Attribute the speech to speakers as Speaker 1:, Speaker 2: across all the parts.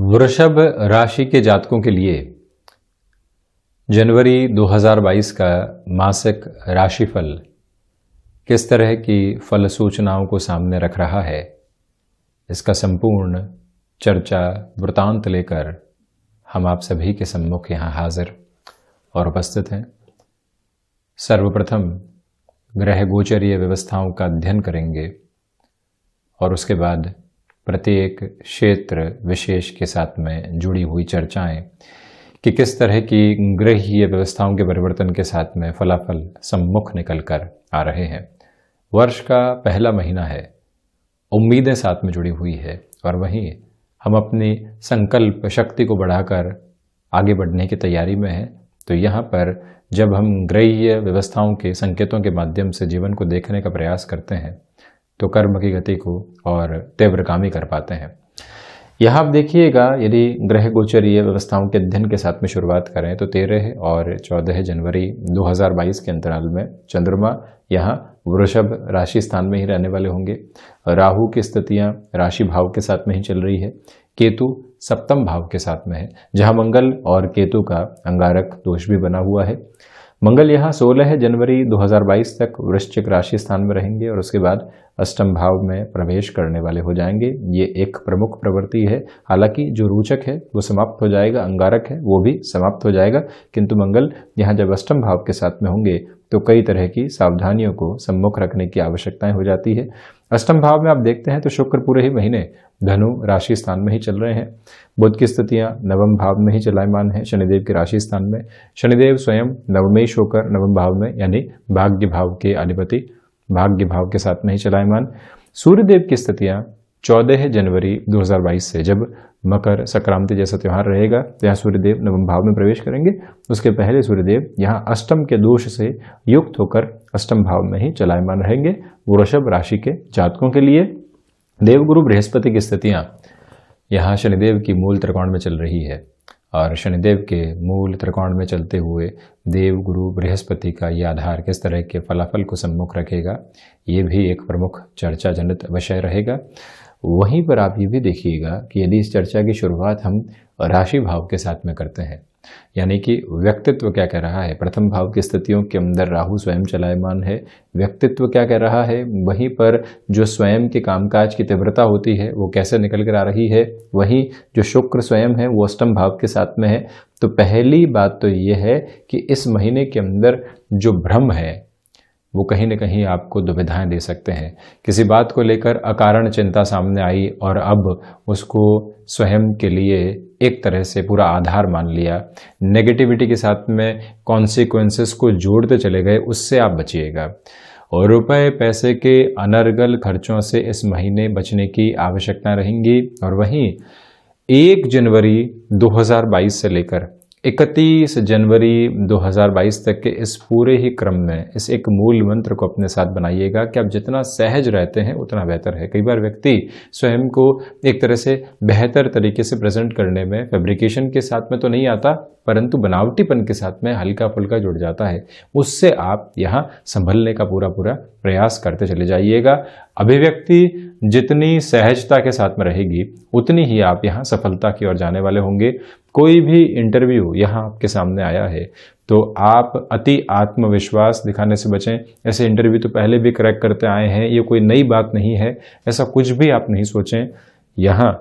Speaker 1: वृषभ राशि के जातकों के लिए जनवरी 2022 का मासिक राशिफल किस तरह की फल सूचनाओं को सामने रख रहा है, इसका संपूर्ण चर्चा वृतांत लेकर हम आप सभी के सम्मुख यहाँ हाजिर और उपस्थित हैं। सर्वप्रथम ग्रह गोचरीय व्यवस्थाओं का अध्ययन करेंगे और उसके बाद प्रत्येक क्षेत्र विशेष के साथ में जुड़ी हुई चर्चाएं कि किस तरह की ग्रहीय व्यवस्थाओं के परिवर्तन के साथ में फलाफल सम्मुख निकल कर आ रहे हैं। वर्ष का पहला महीना है, उम्मीदें साथ में जुड़ी हुई है और वहीं हम अपनी संकल्प शक्ति को बढ़ाकर आगे बढ़ने की तैयारी में हैं। तो यहाँ पर जब हम ग्रहीय व्यवस्थाओं के संकेतों के माध्यम से जीवन को देखने का प्रयास करते हैं तो कर्म की गति को और तीव्रगामी कर पाते हैं। यहाँ आप देखिएगा, यदि ग्रह गोचरीय व्यवस्थाओं के अध्ययन के साथ में शुरुआत करें तो 13 और 14 जनवरी 2022 के अंतराल में चंद्रमा यहाँ वृषभ राशि स्थान में ही रहने वाले होंगे। राहु की स्थितियाँ राशि भाव के साथ में ही चल रही है। केतु सप्तम भाव के साथ में है, जहाँ मंगल और केतु का अंगारक दोष भी बना हुआ है। मंगल यहाँ 16 जनवरी 2022 तक वृश्चिक राशि स्थान में रहेंगे और उसके बाद अष्टम भाव में प्रवेश करने वाले हो जाएंगे। ये एक प्रमुख प्रवृत्ति है, हालांकि जो रोचक है वो समाप्त हो जाएगा, अंगारक है वो भी समाप्त हो जाएगा, किंतु मंगल यहाँ जब अष्टम भाव के साथ में होंगे तो कई तरह की सावधानियों को सम्मुख रखने की आवश्यकताएं हो जाती है। अष्टम भाव में आप देखते हैं तो शुक्र पूरे ही महीने धनु राशि स्थान में ही चल रहे हैं। बुध की स्थितियां नवम भाव में ही चलायमान है, शनिदेव की राशि स्थान में। शनिदेव स्वयं नवमेश होकर नवम भाव में यानी भाग्य भाव के अधिपति भाग्य भाव के साथ में ही चलायमान। सूर्यदेव की स्थितियां 14 जनवरी 2022 से जब मकर संक्रांति जैसा त्यौहार रहेगा तो यहाँ सूर्यदेव नवम भाव में प्रवेश करेंगे। उसके पहले सूर्यदेव यहाँ अष्टम के दोष से युक्त होकर अष्टम भाव में ही चलायमान रहेंगे। वृषभ राशि के जातकों के लिए देवगुरु बृहस्पति की स्थितियाँ यहाँ शनिदेव की मूल त्रिकोण में चल रही है और शनिदेव के मूल त्रिकोण में चलते हुए देवगुरु बृहस्पति का ये आधार किस तरह के फलाफल को सम्मुख रखेगा, ये भी एक प्रमुख चर्चा जनित विषय रहेगा। वहीं पर आप ये भी देखिएगा कि यदि इस चर्चा की शुरुआत हम राशि भाव के साथ में करते हैं, यानी कि व्यक्तित्व क्या कह रहा है, प्रथम भाव की स्थितियों के अंदर राहु स्वयं चलायमान है, व्यक्तित्व क्या कह रहा है, वहीं पर जो स्वयं के कामकाज की तीव्रता होती है वो कैसे निकल कर आ रही है, वहीं जो शुक्र स्वयं है वो अष्टम भाव के साथ में है। तो पहली बात तो ये है कि इस महीने के अंदर जो भ्रम है वो कहीं न कहीं आपको दुविधाएं दे सकते हैं। किसी बात को लेकर अकारण चिंता सामने आई और अब उसको स्वयं के लिए एक तरह से पूरा आधार मान लिया, नेगेटिविटी के साथ में कॉन्सिक्वेंसेस को जोड़ते चले गए, उससे आप बचिएगा। और रुपए पैसे के अनर्गल खर्चों से इस महीने बचने की आवश्यकता रहेंगी। और वहीं 1 जनवरी 2022 से लेकर 31 जनवरी 2022 तक के इस पूरे ही क्रम में इस एक मूल मंत्र को अपने साथ बनाइएगा कि आप जितना सहज रहते हैं उतना बेहतर है। कई बार व्यक्ति स्वयं को एक तरह से बेहतर तरीके से प्रेजेंट करने में फैब्रिकेशन के साथ में तो नहीं आता, परंतु बनावटीपन के साथ में हल्का फुल्का जुड़ जाता है। उससे आप यहाँ संभलने का पूरा प्रयास करते चले जाइएगा। अभिव्यक्ति जितनी सहजता के साथ में रहेगी उतनी ही आप यहाँ सफलता की ओर जाने वाले होंगे। कोई भी इंटरव्यू यहाँ आपके सामने आया है तो आप अति आत्मविश्वास दिखाने से बचें। ऐसे इंटरव्यू तो पहले भी क्रैक करते आए हैं, ये कोई नई बात नहीं है, ऐसा कुछ भी आप नहीं सोचें। यहाँ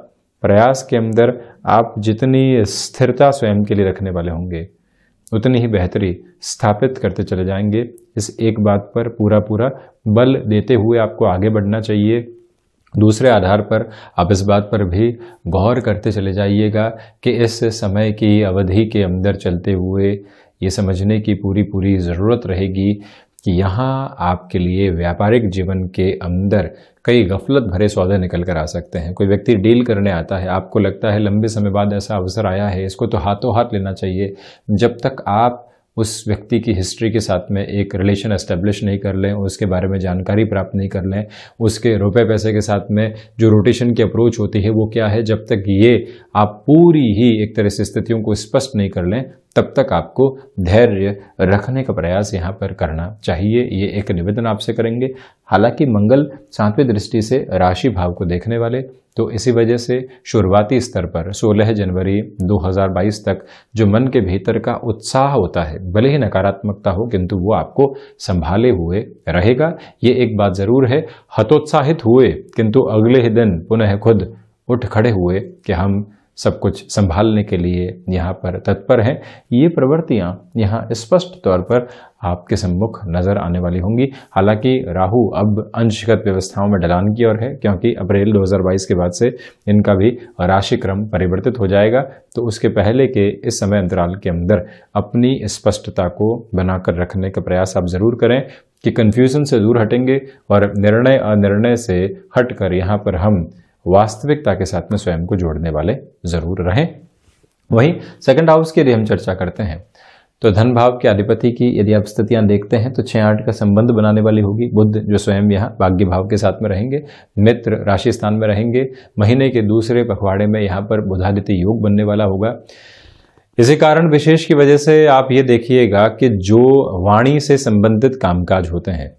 Speaker 1: प्रयास के अंदर आप जितनी स्थिरता स्वयं के लिए रखने वाले होंगे उतनी ही बेहतरी स्थापित करते चले जाएंगे। इस एक बात पर पूरा बल देते हुए आपको आगे बढ़ना चाहिए। दूसरे आधार पर आप इस बात पर भी गौर करते चले जाइएगा कि इस समय की अवधि के अंदर चलते हुए ये समझने की पूरी ज़रूरत रहेगी कि यहाँ आपके लिए व्यापारिक जीवन के अंदर कई गफलत भरे सौदे निकल कर आ सकते हैं। कोई व्यक्ति डील करने आता है, आपको लगता है लंबे समय बाद ऐसा अवसर आया है, इसको तो हाथों हाथ लेना चाहिए। जब तक आप उस व्यक्ति की हिस्ट्री के साथ में एक रिलेशन एस्टेब्लिश नहीं कर लें, उसके बारे में जानकारी प्राप्त नहीं कर लें, उसके रुपए पैसे के साथ में जो रोटेशन की अप्रोच होती है वो क्या है, जब तक ये आप पूरी ही एक तरह से स्थितियों को स्पष्ट नहीं कर लें तब तक आपको धैर्य रखने का प्रयास यहाँ पर करना चाहिए। ये एक निवेदन आपसे करेंगे। हालांकि मंगल 7वें दृष्टि से राशि भाव को देखने वाले, तो इसी वजह से शुरुआती स्तर पर 16 जनवरी 2022 तक जो मन के भीतर का उत्साह होता है, भले ही नकारात्मकता हो किंतु वो आपको संभाले हुए रहेगा। ये एक बात जरूर है, हतोत्साहित हुए किंतु अगले ही दिन पुनः खुद उठ खड़े हुए कि हम सब कुछ संभालने के लिए यहाँ पर तत्पर हैं। ये प्रवृत्तियाँ यहाँ स्पष्ट तौर पर आपके सम्मुख नजर आने वाली होंगी। हालांकि राहु अब अंशगत व्यवस्थाओं में ढलान की ओर है, क्योंकि अप्रैल 2022 के बाद से इनका भी राशि क्रम परिवर्तित हो जाएगा। तो उसके पहले के इस समय अंतराल के अंदर अपनी स्पष्टता को बनाकर रखने का प्रयास आप जरूर करें कि कन्फ्यूजन से दूर हटेंगे और निर्णय अनिर्णय से हटकर यहाँ पर हम वास्तविकता के साथ में स्वयं को जोड़ने वाले जरूर रहें। वहीं सेकंड हाउस के लिए हम चर्चा करते हैं तो धन भाव के अधिपति की यदि आप स्थितियां देखते हैं तो 6-8 का संबंध बनाने वाली होगी। बुध जो स्वयं यहाँ भाग्य भाव के साथ में रहेंगे, मित्र राशि स्थान में रहेंगे। महीने के दूसरे पखवाड़े में यहाँ पर बुधादित्य योग बनने वाला होगा। इसी कारण विशेष की वजह से आप ये देखिएगा कि जो वाणी से संबंधित कामकाज होते हैं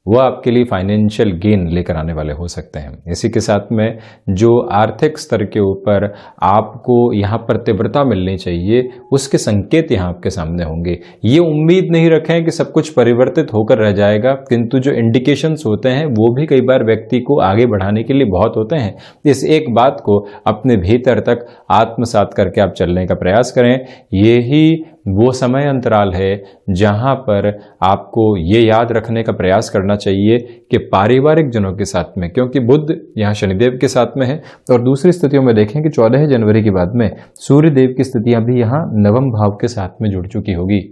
Speaker 1: वो आपके लिए फाइनेंशियल गेन लेकर आने वाले हो सकते हैं। इसी के साथ में जो आर्थिक स्तर के ऊपर आपको यहाँ पर तीव्रता मिलनी चाहिए, उसके संकेत यहाँ आपके सामने होंगे। ये उम्मीद नहीं रखें कि सब कुछ परिवर्तित होकर रह जाएगा, किंतु जो इंडिकेशंस होते हैं वो भी कई बार व्यक्ति को आगे बढ़ाने के लिए बहुत होते हैं। इस एक बात को अपने भीतर तक आत्मसात करके आप चलने का प्रयास करें। यही वो समय अंतराल है जहां पर आपको ये याद रखने का प्रयास करना चाहिए कि पारिवारिक जनों के साथ में, क्योंकि बुध यहाँ शनिदेव के साथ में है, और दूसरी स्थितियों में देखें कि 14 जनवरी के बाद में सूर्य देव की स्थितियां भी यहाँ नवम भाव के साथ में जुड़ चुकी होगी।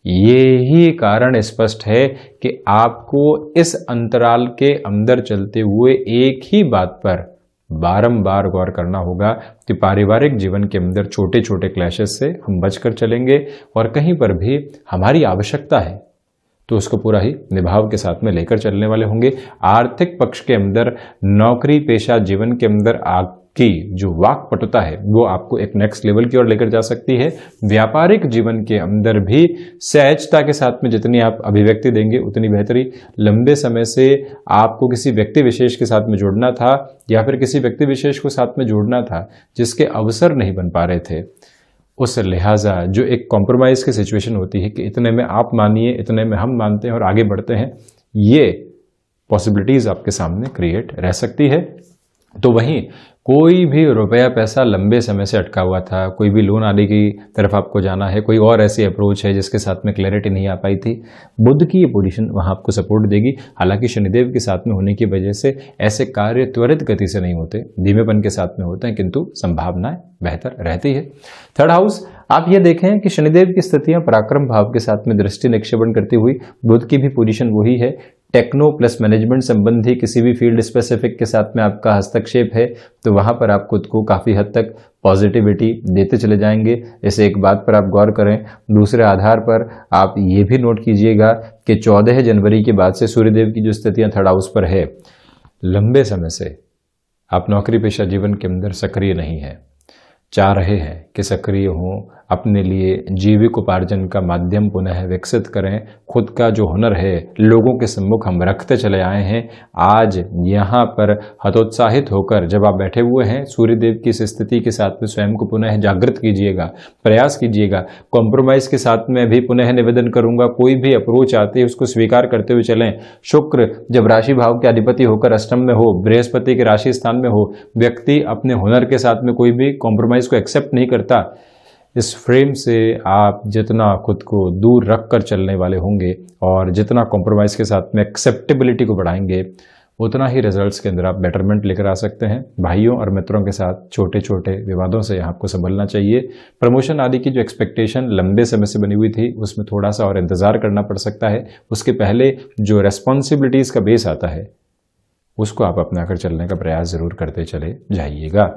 Speaker 1: यही कारण स्पष्ट है कि आपको इस अंतराल के अंदर चलते हुए एक ही बात पर बारंबार गौर करना होगा कि पारिवारिक जीवन के अंदर छोटे छोटे क्लैशेस से हम बचकर चलेंगे, और कहीं पर भी हमारी आवश्यकता है तो उसको पूरा ही निभाव के साथ में लेकर चलने वाले होंगे। आर्थिक पक्ष के अंदर नौकरी पेशा जीवन के अंदर आपकी जो वाक्पटुता है वो आपको एक नेक्स्ट लेवल की ओर लेकर जा सकती है। व्यापारिक जीवन के अंदर भी सहजता के साथ में जितनी आप अभिव्यक्ति देंगे उतनी बेहतरी। लंबे समय से आपको किसी व्यक्ति विशेष के साथ में जुड़ना था या फिर किसी व्यक्ति विशेष को साथ में जोड़ना था जिसके अवसर नहीं बन पा रहे थे, उस लिहाजा जो एक कॉम्प्रोमाइज की सिचुएशन होती है कि इतने में आप मानिए, इतने में हम मानते हैं और आगे बढ़ते हैं, ये पॉसिबिलिटीज आपके सामने क्रिएट रह सकती है। तो वहीं कोई भी रुपया पैसा लंबे समय से अटका हुआ था, कोई भी लोन आदि की तरफ आपको जाना है, कोई और ऐसी अप्रोच है जिसके साथ में क्लैरिटी नहीं आ पाई थी, बुध की ये पोजीशन वहां आपको सपोर्ट देगी। हालांकि शनिदेव के साथ में होने की वजह से ऐसे कार्य त्वरित गति से नहीं होते, धीमेपन के साथ में होते हैं, किंतु संभावनाएं बेहतर रहती है। थर्ड हाउस आप ये देखें कि शनिदेव की स्थितियां पराक्रम भाव के साथ में दृष्टि निक्षेपण करती हुई, बुध की भी पोजीशन वही है। टेक्नो प्लस मैनेजमेंट संबंधी किसी भी फील्ड स्पेसिफिक के साथ में आपका हस्तक्षेप है तो वहां पर आप खुद को काफी हद तक पॉजिटिविटी देते चले जाएंगे। इस एक बात पर आप गौर करें। दूसरे आधार पर आप ये भी नोट कीजिएगा कि 14 जनवरी के बाद से सूर्यदेव की जो स्थितियां थर्ड हाउस पर है, लंबे समय से आप नौकरी पेशा जीवन के अंदर सक्रिय नहीं है, चाह रहे हैं कि सक्रिय हों, अपने लिए जीविकोपार्जन का माध्यम पुनः विकसित करें, खुद का जो हुनर है लोगों के सम्मुख हम रखते चले आए हैं। आज यहाँ पर हतोत्साहित होकर जब आप बैठे हुए हैं, सूर्यदेव की इस स्थिति के साथ में स्वयं को पुनः जागृत कीजिएगा, प्रयास कीजिएगा। कॉम्प्रोमाइज के साथ में भी पुनः निवेदन करूंगा, कोई भी अप्रोच आती है उसको स्वीकार करते हुए चलें। शुक्र जब राशि भाव के अधिपति होकर अष्टम में हो, बृहस्पति के राशि स्थान में हो, व्यक्ति अपने हुनर के साथ में कोई भी कॉम्प्रोमाइज को एक्सेप्ट नहीं करता। इस फ्रेम से आप जितना खुद को दूर रख कर चलने वाले होंगे और जितना कॉम्प्रोमाइज के साथ में एक्सेप्टेबिलिटी को बढ़ाएंगे, उतना ही रिजल्ट्स के अंदर आप बेटरमेंट लेकर आ सकते हैं। भाइयों और मित्रों के साथ छोटे छोटे विवादों से आपको संभलना चाहिए। प्रमोशन आदि की जो एक्सपेक्टेशन लंबे समय से बनी हुई थी उसमें थोड़ा सा और इंतजार करना पड़ सकता है। उसके पहले जो रेस्पॉन्सिबिलिटीज का बेस आता है उसको आप अपनाकर चलने का प्रयास जरूर करते चले जाइएगा।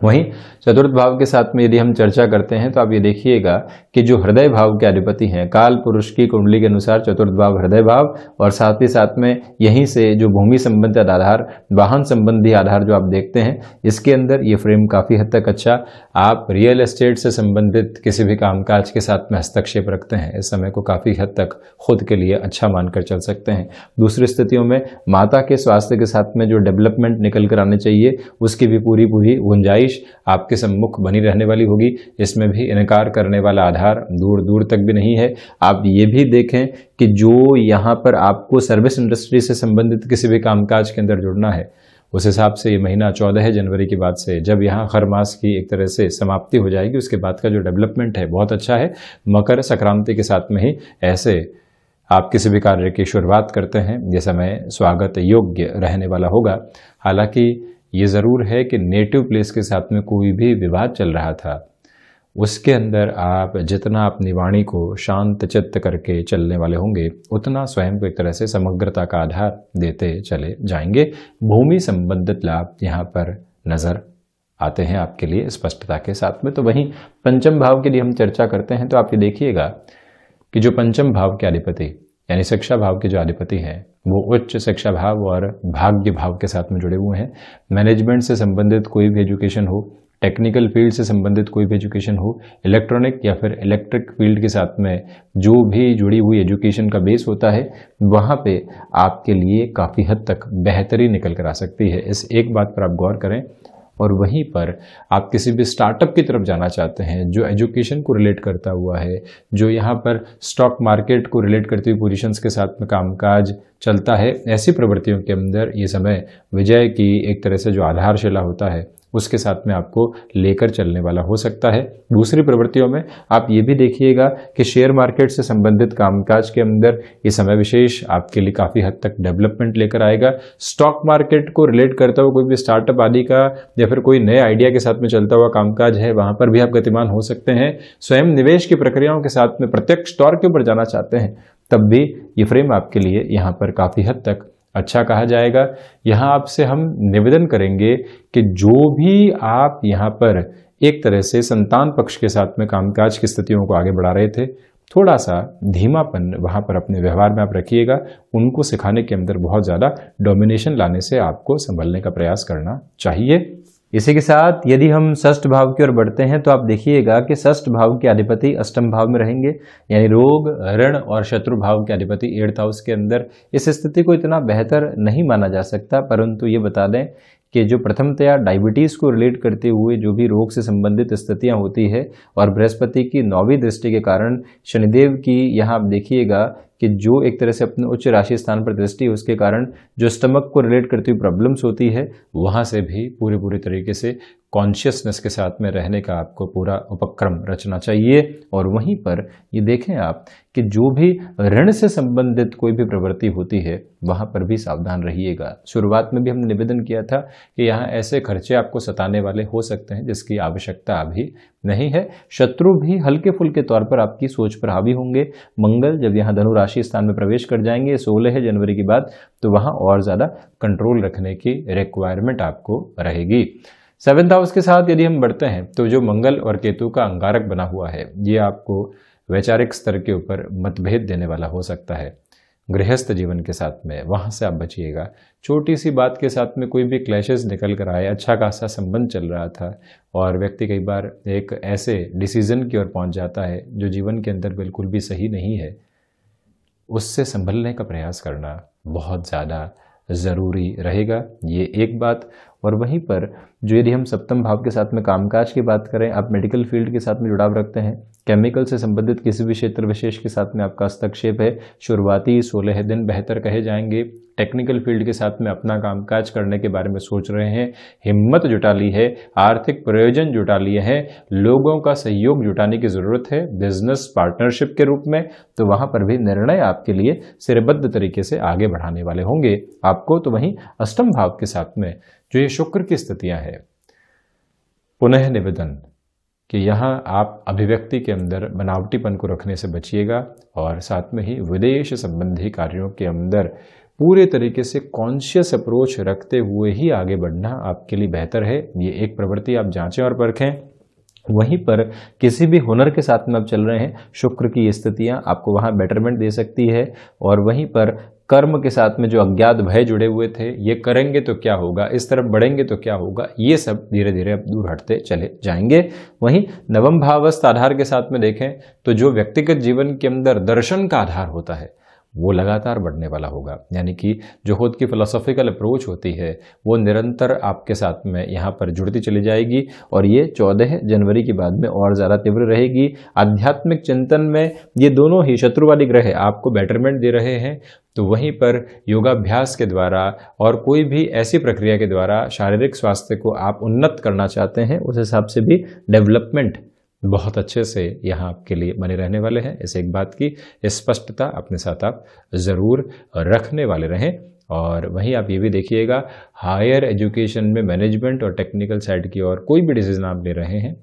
Speaker 1: वहीं चतुर्थ भाव के साथ में यदि हम चर्चा करते हैं तो आप ये देखिएगा कि जो हृदय भाव के अधिपति हैं, काल पुरुष की कुंडली के अनुसार चतुर्थ भाव हृदय भाव, और साथ ही साथ में यहीं से जो भूमि संबंधित आधार, वाहन संबंधी आधार जो आप देखते हैं, इसके अंदर ये फ्रेम काफी हद तक अच्छा। आप रियल एस्टेट से संबंधित किसी भी कामकाज के साथ में हस्तक्षेप रखते हैं, इस समय को काफी हद तक खुद के लिए अच्छा मानकर चल सकते हैं। दूसरी स्थितियों में माता के स्वास्थ्य के साथ में जो डेवलपमेंट निकल कर आने चाहिए, उसकी भी पूरी गुंजाइश आपके सम्मुख बनी रहने वाली होगी। इसमें भी इनकार करने वाला आधार दूर दूर तक भी नहीं है। आप ये भी देखें कि जो यहाँ पर आपको सर्विस इंडस्ट्री से संबंधित किसी भी कामकाज के अंदर जुड़ना है, उस हिसाब से ये महीना 14 जनवरी के बाद से, जब यहाँ हर मास की एक तरह से समाप्ति हो जाएगी, उसके बाद का जो डेवलपमेंट है बहुत अच्छा है। मकर संक्रांति के साथ में ही ऐसे आप किसी भी कार्य की शुरुआत करते हैं, ये समय स्वागत योग्य रहने वाला होगा। हालांकि ये ज़रूर है कि नेटिव प्लेस के साथ में कोई भी विवाद चल रहा था, उसके अंदर आप जितना अपनी वाणी को शांत चित्त करके चलने वाले होंगे, उतना स्वयं को एक तरह से समग्रता का आधार देते चले जाएंगे। भूमि संबंधित लाभ यहाँ पर नजर आते हैं आपके लिए स्पष्टता के साथ में। तो वहीं पंचम भाव के लिए हम चर्चा करते हैं तो आप ये देखिएगा कि जो पंचम भाव के अधिपति यानी शिक्षा भाव के जो अधिपति हैं, वो उच्च शिक्षा भाव और भाग्य भाव के साथ में जुड़े हुए हैं। मैनेजमेंट से संबंधित कोई भी एजुकेशन हो, टेक्निकल फील्ड से संबंधित कोई भी एजुकेशन हो, इलेक्ट्रॉनिक या फिर इलेक्ट्रिक फील्ड के साथ में जो भी जुड़ी हुई एजुकेशन का बेस होता है, वहाँ पे आपके लिए काफ़ी हद तक बेहतरी निकल कर आ सकती है। इस एक बात पर आप गौर करें। और वहीं पर आप किसी भी स्टार्टअप की तरफ जाना चाहते हैं जो एजुकेशन को रिलेट करता हुआ है, जो यहाँ पर स्टॉक मार्केट को रिलेट करती हुई पोजीशंस के साथ में कामकाज चलता है, ऐसी प्रवृत्तियों के अंदर ये समय विजय की एक तरह से जो आधारशिला होता है उसके साथ में आपको लेकर चलने वाला हो सकता है। दूसरी प्रवृत्तियों में आप ये भी देखिएगा कि शेयर मार्केट से संबंधित कामकाज के अंदर ये समय विशेष आपके लिए काफ़ी हद तक डेवलपमेंट लेकर आएगा। स्टॉक मार्केट को रिलेट करता हुआ कोई भी स्टार्टअप आदि का या फिर कोई नए आइडिया के साथ में चलता हुआ कामकाज है, वहाँ पर भी आप गतिमान हो सकते हैं। स्वयं निवेश की प्रक्रियाओं के साथ में प्रत्यक्ष तौर के ऊपर जाना चाहते हैं, तब भी ये फ्रेम आपके लिए यहाँ पर काफ़ी हद तक अच्छा कहा जाएगा। यहाँ आपसे हम निवेदन करेंगे कि जो भी आप यहाँ पर एक तरह से संतान पक्ष के साथ में कामकाज की स्थितियों को आगे बढ़ा रहे थे, थोड़ा सा धीमापन वहाँ पर अपने व्यवहार में आप रखिएगा। उनको सिखाने के अंदर बहुत ज़्यादा डोमिनेशन लाने से आपको संभलने का प्रयास करना चाहिए। इसी के साथ यदि हम षष्ठ भाव की ओर बढ़ते हैं तो आप देखिएगा कि षष्ठ भाव के अधिपति अष्टम भाव में रहेंगे, यानी रोग, ऋण और शत्रु भाव के अधिपति 8th हाउस के अंदर। इस स्थिति को इतना बेहतर नहीं माना जा सकता, परंतु ये बता दें कि जो प्रथमतया डायबिटीज़ को रिलेट करते हुए जो भी रोग से संबंधित स्थितियां होती है, और बृहस्पति की 9वीं दृष्टि के कारण शनिदेव की यहाँ आप देखिएगा कि जो एक तरह से अपने उच्च राशि स्थान पर दृष्टि है, उसके कारण जो स्टमक को रिलेट करती हुई प्रॉब्लम्स होती है, वहाँ से भी पूरे तरीके से कॉन्शियसनेस के साथ में रहने का आपको पूरा उपक्रम रचना चाहिए। और वहीं पर ये देखें आप कि जो भी ऋण से संबंधित कोई भी प्रवृत्ति होती है, वहाँ पर भी सावधान रहिएगा। शुरुआत में भी हमने निवेदन किया था कि यहाँ ऐसे खर्चे आपको सताने वाले हो सकते हैं जिसकी आवश्यकता अभी नहीं है। शत्रु भी हल्के फुल्के तौर पर आपकी सोच पर हावी होंगे। मंगल जब यहाँ धनु राशि स्थान में प्रवेश कर जाएंगे 16 जनवरी के बाद, तो वहाँ और ज़्यादा कंट्रोल रखने की रिक्वायरमेंट आपको रहेगी। 7th हाउस के साथ यदि हम बढ़ते हैं तो जो मंगल और केतु का अंगारक बना हुआ है, ये आपको वैचारिक स्तर के ऊपर मतभेद देने वाला हो सकता है। गृहस्थ जीवन के साथ में वहाँ से आप बचिएगा। छोटी सी बात के साथ में कोई भी क्लैशेस निकल कर आए, अच्छा खासा संबंध चल रहा था और व्यक्ति कई बार एक ऐसे डिसीजन की ओर पहुँच जाता है जो जीवन के अंदर बिल्कुल भी सही नहीं है, उससे संभलने का प्रयास करना बहुत ज़्यादा ज़रूरी रहेगा। ये एक बात। और वहीं पर जो यदि हम सप्तम भाव के साथ में कामकाज की बात करें, आप मेडिकल फील्ड के साथ में जुड़ाव रखते हैं, केमिकल से संबंधित किसी भी क्षेत्र विशेष के साथ में आपका हस्तक्षेप है, शुरुआती 16 दिन बेहतर कहे जाएंगे। टेक्निकल फील्ड के साथ में अपना कामकाज करने के बारे में सोच रहे हैं, हिम्मत जुटा ली है, आर्थिक प्रयोजन जुटा लिए हैं, लोगों का सहयोग जुटाने की ज़रूरत है बिजनेस पार्टनरशिप के रूप में, तो वहाँ पर भी निर्णय आपके लिए सिरबद्ध तरीके से आगे बढ़ाने वाले होंगे आपको। तो वहीं अष्टम भाव के साथ में जो ये शुक्र की स्थितियां हैं, पुनः निवेदन कि यहाँ आप अभिव्यक्ति के अंदर बनावटीपन को रखने से बचिएगा और साथ में ही विदेश संबंधी कार्यों के अंदर पूरे तरीके से कॉन्शियस अप्रोच रखते हुए ही आगे बढ़ना आपके लिए बेहतर है। ये एक प्रवृत्ति आप जांचें और परखें। वहीं पर किसी भी हुनर के साथ में आप चल रहे हैं, शुक्र की ये स्थितियां आपको वहां बेटरमेंट दे सकती है। और वहीं पर कर्म के साथ में जो अज्ञात भय जुड़े हुए थे, ये करेंगे तो क्या होगा, इस तरफ बढ़ेंगे तो क्या होगा, ये सब धीरे धीरे अब दूर हटते चले जाएंगे। वहीं नवम भावस्थ आधार के साथ में देखें तो जो व्यक्तिगत जीवन के अंदर दर्शन का आधार होता है वो लगातार बढ़ने वाला होगा। यानी कि जो खुद की फिलोसॉफिकल अप्रोच होती है वो निरंतर आपके साथ में यहाँ पर जुड़ती चली जाएगी और ये 14 जनवरी के बाद में और ज़्यादा तीव्र रहेगी। आध्यात्मिक चिंतन में ये दोनों ही शत्रु वाली ग्रह आपको बेटरमेंट दे रहे हैं, तो वहीं पर योगाभ्यास के द्वारा और कोई भी ऐसी प्रक्रिया के द्वारा शारीरिक स्वास्थ्य को आप उन्नत करना चाहते हैं, उस हिसाब से भी डेवलपमेंट बहुत अच्छे से यहाँ आपके लिए बने रहने वाले हैं। इस एक बात की स्पष्टता अपने साथ आप ज़रूर रखने वाले रहें। और वहीं आप ये भी देखिएगा, हायर एजुकेशन में मैनेजमेंट और टेक्निकल साइड की और कोई भी डिसीजन आप ले रहे हैं,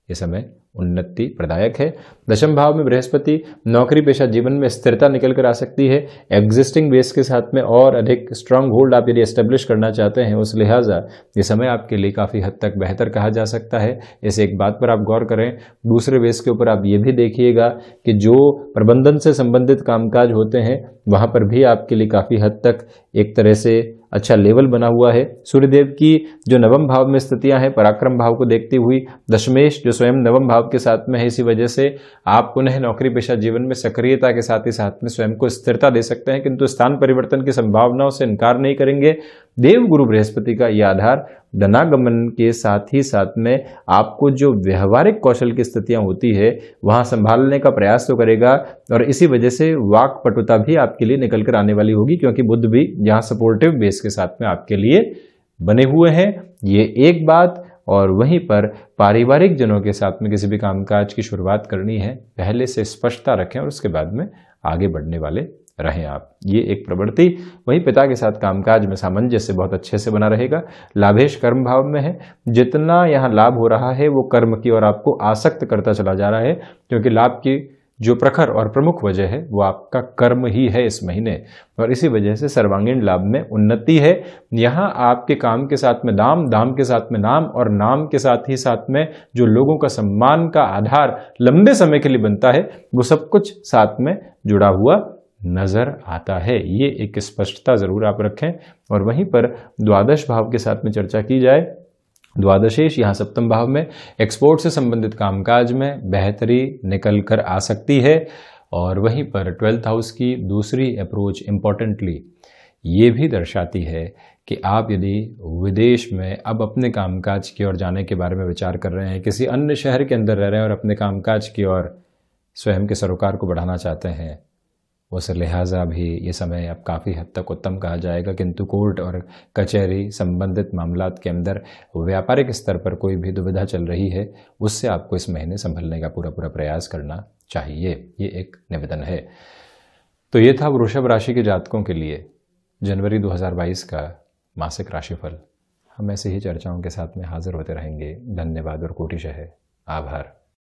Speaker 1: ये समय उन्नति प्रदायक है। दशम भाव में बृहस्पति नौकरी पेशा जीवन में स्थिरता निकल कर आ सकती है। एग्जिस्टिंग बेस के साथ में और अधिक स्ट्रांग होल्ड आप यदि एस्टेब्लिश करना चाहते हैं, उस लिहाजा ये समय आपके लिए काफ़ी हद तक बेहतर कहा जा सकता है। इस एक बात पर आप गौर करें। दूसरे बेस के ऊपर आप ये भी देखिएगा कि जो प्रबंधन से संबंधित कामकाज होते हैं वहाँ पर भी आपके लिए काफ़ी हद तक एक तरह से अच्छा लेवल बना हुआ है। सूर्यदेव की जो नवम भाव में स्थितियां हैं, पराक्रम भाव को देखती हुई दशमेश जो स्वयं नवम भाव के साथ में है, इसी वजह से आप पुनः नौकरी पेशा जीवन में सक्रियता के साथ ही साथ में स्वयं को स्थिरता दे सकते हैं, किंतु स्थान परिवर्तन की संभावनाओं से इनकार नहीं करेंगे। देव गुरु बृहस्पति का यह आधार धनागमन के साथ ही साथ में आपको जो व्यवहारिक कौशल की स्थितियां होती है वहां संभालने का प्रयास तो करेगा, और इसी वजह से वाक पटुता भी आपके लिए निकल कर आने वाली होगी, क्योंकि बुध भी यहाँ सपोर्टिव बेस के साथ में आपके लिए बने हुए हैं। ये एक बात। और वहीं पर पारिवारिक जनों के साथ में किसी भी कामकाज की शुरुआत करनी है, पहले से स्पष्टता रखें और उसके बाद में आगे बढ़ने वाले रहें आप। ये एक प्रवृत्ति। वहीं पिता के साथ कामकाज में सामंजस्य बहुत अच्छे से बना रहेगा। लाभेश कर्म भाव में है, जितना यहाँ लाभ हो रहा है वो कर्म की ओर आपको आसक्त करता चला जा रहा है, क्योंकि लाभ की जो प्रखर और प्रमुख वजह है वो आपका कर्म ही है इस महीने, और इसी वजह से सर्वांगीण लाभ में उन्नति है। यहाँ आपके काम के साथ में दाम, दाम के साथ में नाम, और नाम के साथ ही साथ में जो लोगों का सम्मान का आधार लंबे समय के लिए बनता है, वो सब कुछ साथ में जुड़ा हुआ नजर आता है। ये एक स्पष्टता जरूर आप रखें। और वहीं पर द्वादश भाव के साथ में चर्चा की जाए, द्वादशेश यहाँ सप्तम भाव में एक्सपोर्ट से संबंधित कामकाज में बेहतरी निकल कर आ सकती है। और वहीं पर 12th हाउस की दूसरी अप्रोच इम्पॉर्टेंटली ये भी दर्शाती है कि आप यदि विदेश में अब अपने कामकाज की ओर जाने के बारे में विचार कर रहे हैं, किसी अन्य शहर के अंदर रह रहे हैं और अपने कामकाज की ओर स्वयं के सरोकार को बढ़ाना चाहते हैं, उस लिहाजा भी ये समय अब काफ़ी हद तक उत्तम कहा जाएगा। किंतु कोर्ट और कचहरी संबंधित मामलात के अंदर व्यापारिक स्तर पर कोई भी दुविधा चल रही है, उससे आपको इस महीने संभलने का पूरा प्रयास करना चाहिए। ये एक निवेदन है। तो ये था वृषभ राशि के जातकों के लिए जनवरी 2022 का मासिक राशिफल। हम ऐसे ही चर्चाओं के साथ में हाजिर होते रहेंगे। धन्यवाद और कोटिशः आभार।